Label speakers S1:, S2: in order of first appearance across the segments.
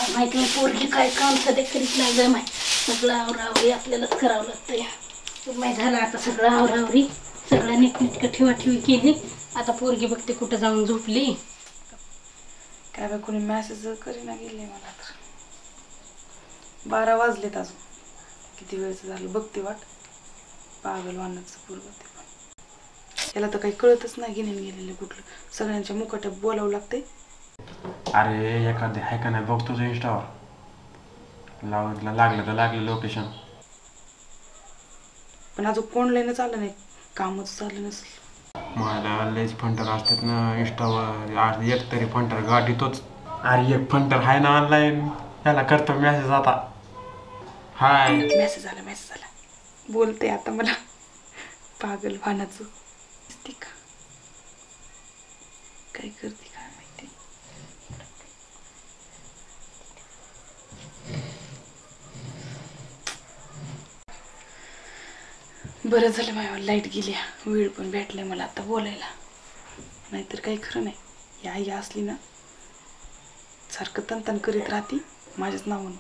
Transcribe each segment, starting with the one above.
S1: काय माहिती नाही पोरगी काय काम सध्या करीत नाही ग माहिती. सगळं आवरावरी आपल्यालाच करावं लागतं. माहिती झालं आता सगळं आवरावरी सगळं नीटनीटकं ठेवाठेवी केली. आता पोरगी बघते कुठं जाऊन झोपली.
S2: काय बघ कोणी मॅसेज करीना गेले मला तर. 12 वाजलेत अजून. किती वेळचं झालं बघते वाट. पागल वाहनाचं पोरगं ते पण. याला तर काही कळतच नाही घेऊन गेलेलं कुठलं. सगळ्यांच्या मुकाट्यात बोलावं लागते.
S3: अरे एखादी आहे का नाही बघतोच इंस्टावर. लागलं तर लागलं लोकेशन.
S2: पण अजून कोण लयनं चाललं नाही. कामच चाललं नसेल.
S3: मला लयच फंटर असतात ना इंस्टावर. आज एक तरी फंटर गाठीतोच. अरे एक फंटर आहे ना ऑनलाईन. त्याला करतो मेसेज आता. हाय
S2: मेसेज आला बोलते आता मला. पागल वाहनाचं का काय करते काय माहिती. बरं झालं माझ्यावर लाईट गेली. वेळ पण भेटलाय मला आता बोलायला. नाहीतर काही खरं नाही. ही आई असली ना सारखं तनतन करीत राहती माझ्याच नावानं.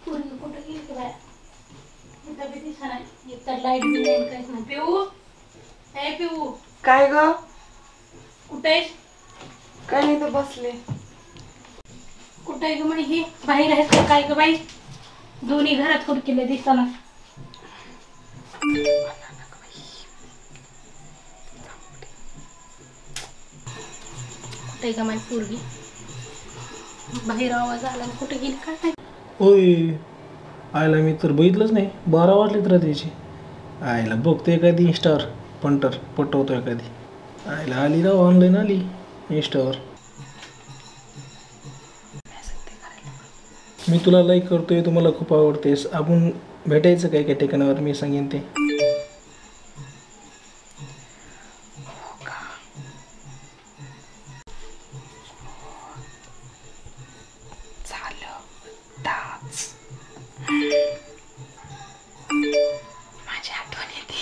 S1: पोरगी कुठं गेली की बाया. इथं बी दिसत नाही. एक तर लाईट बी नाही काहीच नाही. पिऊ ए पिऊ
S2: काय ग
S1: कुठे आहेस?
S2: काय नाही तर बसले.
S1: कुठं आहे ग म्हणे ही बाहेर आहेस का काय ग बाई? दोन्ही घरात खुडकीले दिसताना. कुठे का माझी पोरगी? बाहेर आवाज आला कुठे गेली काय नाही.
S4: होय आयला मी तर बघितलंच नाही. 12 वाजलेत रात्रीची. आयला बघतो एखादी इंस्टावर पंटर पटवतो एखादी. आयला आली राव ऑनलाईन आली इंस्टावर. मी तुला लाईक करतोय. तू मला खूप आवडतेस. आपण भेटायचं काय काय ठिकाणावर मी सांगेन ते.
S2: माझी आठवण येते.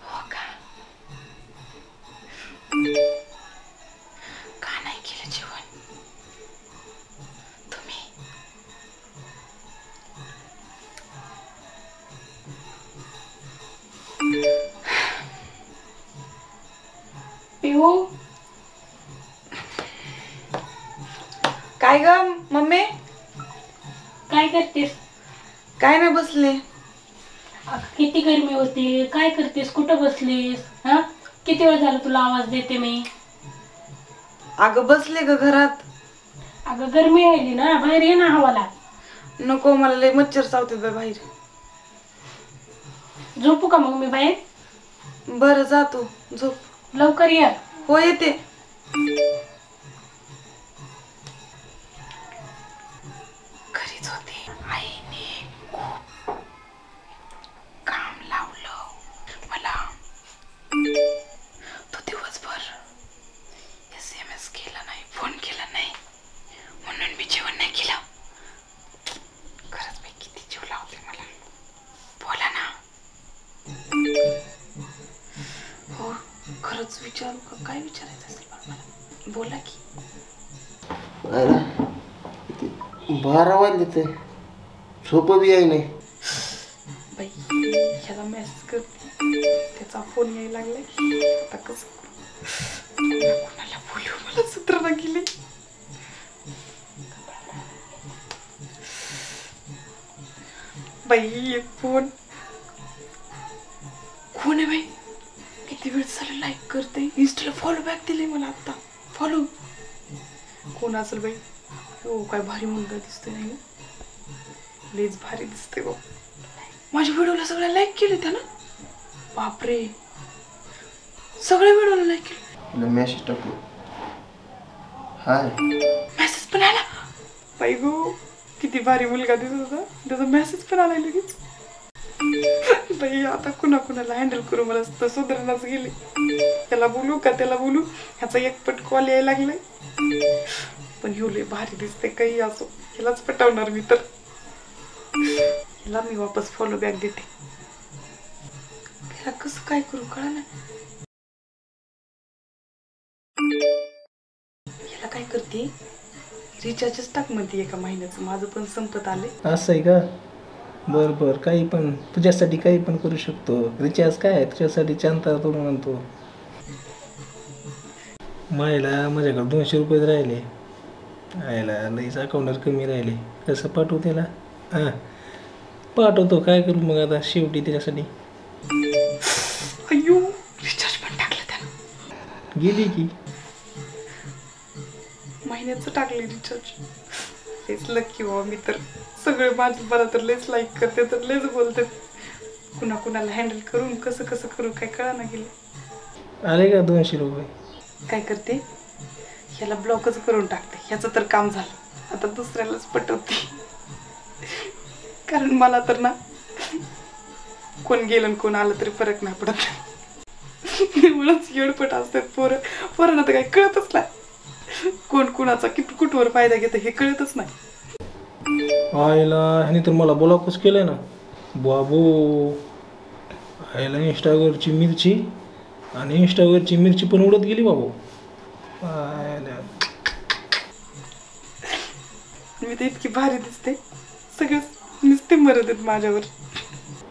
S2: हो का का नाही केलं जेवण तुम्ही?
S1: पिऊ
S2: काय ग मम्मी?
S1: काय करतेस?
S2: काय नाही बसले.
S1: किती गरमी होती. काय करतेस? कुठं बसलीस? हा किती वेळ झाला तुला आवाज देते मी.
S2: अगं बसले ग घरात.
S1: अगं गरमी आली ना बाहेर ये ना हवाला.
S2: नको मला लय मच्छर चावते बाहेर.
S1: झोपू का मग मी बाहेर?
S2: बरं जातो झोप.
S1: लवकर ये.
S2: हो येते. घरीच होते. आईने खूप काम लावलं मला. तो दिवसभर SMS केला नाही फोन केला नाही म्हणून मी जेवण नाही केलं. खरंच बाई किती जीव लावते मला. बोला ना. हो खरंच विचारू का? काय विचारायचं असेल मला बोला की.
S5: 12 वाजले ते झोप बी याय नाही.
S2: बाई ह्याला मेसेज करते. त्याचा फोन यायला लागलाय. आता कसं कोणाला बोलू मला सुधारणा गेली. बाई एक फोन कोण आहे बाई? किती वेळ झालं लाईक करते. इंस्टाला फॉलो बॅक दिले मला आता. फॉलो कोण असेल बाई? हो काय भारी मुलगा दिसतोय नाही. लयच भारी दिसते गो. माझ्या व्हिडिओला सगळ्या लाईक केले त्यानं. बापरे सगळ्या व्हिडिओला लाईक केले.
S5: मेसेज टाकू. हाय
S2: मेसेज पण आला. बाई गो किती भारी मुलगा दिसत होता. त्याचा मेसेज पण आला लगेच. बाई आता कुणाला हँडल करू मला तर सुधारणाच गेले. त्याला बोलू का त्याला बोलू. ह्याचा एकपट कॉल यायला लागलाय. पण ह्यो भारी दिसते काही असो. ह्यालाच पटवणार मी तर. ह्याला मी वापस फॉलो बॅक देते. त्याला कसं काय करू कळा ना. याला काय करते रिचार्जच टाक म्हणते एका महिन्याचं. माझं पण संपत आले.
S4: असं आहे का? बरं बरं, काही पण तुझ्यासाठी काही पण करू शकतो. रिचार्ज काय आहे तुझ्यासाठी? चांता तो म्हणतो. मायला माझ्याकडे 200 रुपये राहिले. आयला लईच अकाउंटवर कमी राहिले. कसं पाठवू त्याला? हां पाठवतो. काय करू मग आता शेवटी त्याच्यासाठी?
S2: अयो रिचार्ज पण टाकलं त्यानं.
S4: गेली की
S2: महिन्याचं टाकले रिचार्ज. हेच लक्की बाबा. मी तर सगळे माझं मला तर लेच लाईक करते तर लेच बोलते. कुणाला हँडल करून कसं कसं करू काय कळा ना गेलं.
S4: आले का 200 रुपये?
S2: काय करते ह्याला ब्लॉकच करून टाकते. ह्याचं तर काम झालं. आता दुसऱ्यालाच पटवते. कारण मला तर ना कोण गेलं आणि कोण आलं तरी फरक नाही पडत. एवढंच येडपट असतात पोरांना तर काही कळतच नाही. कोण कुणाचा कुठवर फायदा घेतं हे कळतच नाही.
S4: आयला ह्याने तर मला ब्लॉकच केलंय ना बाबू. आयला इंस्टावरची मिरची आणि इंस्टावरची मिरची पण उडत गेली बाबू. आयला
S2: मी तर इतकी भारी दिसते. सगळे नुसते मरत आहेत माझ्यावर.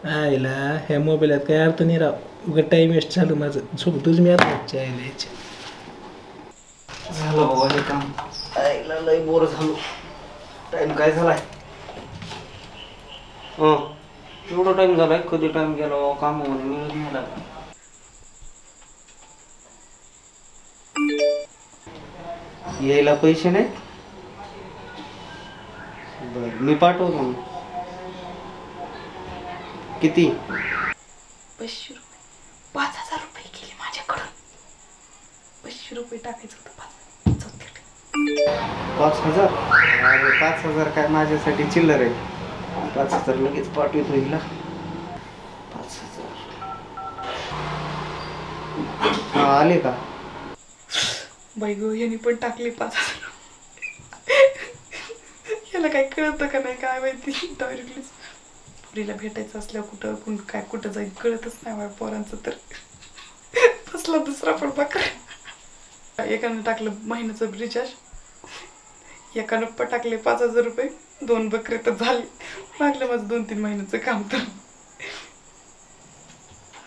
S4: आयला ह्या मोबाईलात काही अर्थ नाही राव. उगा टाईम वेस्ट झालं माझं. झोपतोच मी आता. आयला याच्या
S5: झालं बाबा हे काम. आईला लय बोर झालो. टाइम काय झालाय? एवढा टाइम झालाय? कधी टाइम गेला बाबा काम मिळत नाही लागला. यायला पैसे नाहीत? बर मी पाठवतो मग. किती?
S2: 500 रुपये. 5000 रुपये गेले माझ्याकडून. 500 रुपये टाकायचं होतं.
S5: 5000? अरे 5000 काय माझ्यासाठी चिल्लर आहे. 5000 लगेच पाठवतो हिला. 5000 हा आले का?
S2: बाई गो यांनी पण टाकले 5000. याला काय कळतं का नाही काय माहिती. डायरेक्टली पुरीला भेटायचं असल्यावर कुठं जाईल कळतच नाही माझ्या पोरांचं. तर बसला दुसरा पण बकरा. एकानं टाकलं महिन्याचं रिचार्ज. एकानं पण टाकले 5000 रुपये. 2 बकरे तर झाले. लागलं माझं 2-3 महिन्याचं काम. तर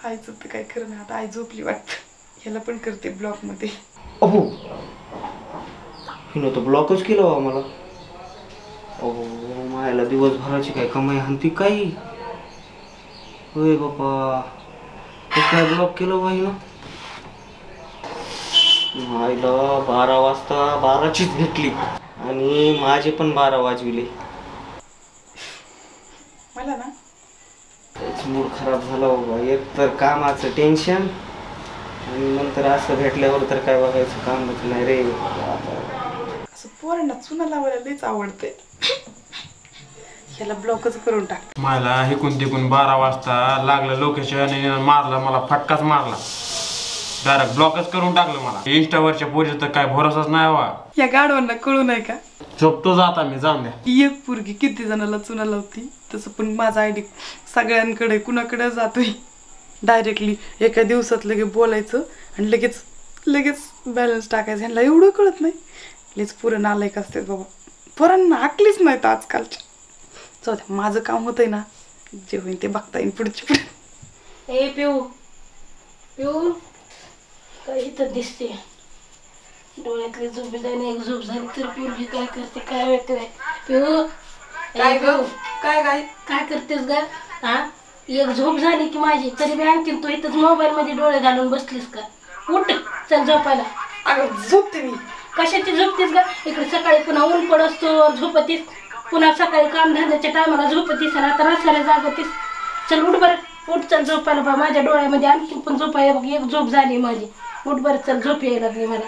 S2: आईचं तर काय खरं नाही. आता आई झोपली वाटतं. ह्याला पण करते ब्लॉक मध्ये.
S5: अहो हिनं तर ब्लॉकच केलं बाबा मला. अहो मायाला दिवसभराची काय कमाई हंती काही. होय बाबा काय ब्लॉक केलं बा हिनं. मायला 12 वाजता 12चीच भेटली आणि माझे पण 12 वाजविले.
S2: मला ना
S5: मूड खराब झाला बाबा. एक तर कामाचं टेन्शन आणि नंतर असं भेटल्यावर तर काय बघायचं कामच नाही रे.
S2: असं पोरांना चुना लावायला लईच आवडते. ह्याला ब्लॉकच करून टाकते.
S3: मला हिकून तिकून 12 वाजता लागलं लोकेशन मारलं. मला फटकाच मारला. डायरेक्ट ब्लॉकच करून टाकलं मला. इंस्टावरच्या पोरीचं तर काय भरोसाच नाही वा.
S2: या गाडवांना कळू नाही का
S3: झोपतो जाता मी. जाऊन द्या.
S2: एक पोरगी किती जणाला चुना लावती. तसं पण माझा आयडी सगळ्यांकडे कुणाकडे जातोय. डायरेक्टली एका दिवसात लगेच बोलायचं आणि लगेच बॅलन्स टाकायचं. ह्यांना एवढं कळत नाही. लगेच पुरं नालायक असतात बाबा. पोरांना आकलीच नाहीत आजकालच्या. जाऊ द्या माझं काम होतंय ना. जे होईल ते बघता येईल पुढची पुढे.
S1: ए पिऊ पिऊ काही तर दिसते. डोळ्यातली झोप झाली. एक झोप झाली तर पोरगी काय करते काय माहिती. पिऊ
S2: काय ग काय
S1: करतेस ग? हा एक झोप झाली की माझी तरी बी आणखीन तू इथंच मोबाईल मध्ये डोळे घालून बसलीस का? उठ चल झोपायला.
S2: अगं झोपते मी.
S1: कशाची झोपतीस ग? इकडे सकाळी पुन्हा ऊन पडतो झोपतीस. पुन्हा सकाळी काम धंद्याच्या टायमाला झोपतीस आणि आता रस्त्याला जागतीस. चल उठ बरं. उठ चल झोपायला. बा माझ्या डोळ्यामध्ये आणखी पण झोपायला बघ. एक झोप झाली माझी. उठ बरं चल. झोप यायला लागली मला.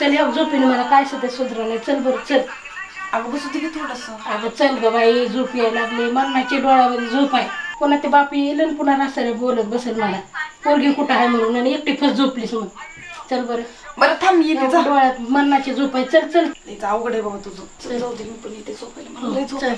S1: चल या झोपीने मला काय सुद्धा सुधरा नाही. चल बरं चल.
S2: अगं बसू दे की थोडंसं.
S1: अगं चल ग बाई. झोप यायला लागली. मरणाची डोळ्यामध्ये झोप आहे. पुन्हा ते बापी येईल आणि पुन्हा रस्त्याला बोलत बसेल मला पोरगी कुठं आहे म्हणून. आणि एकटी फस झोपलीस मग. चल बरं.
S2: बरं थांब येते.
S1: डोळ्यात मरणाची झोप आहे. चल चल.
S2: अवघड आहे बाबा तुझं. जाऊ दे मी पण येते झोपायला. मला लई झोप
S1: चल.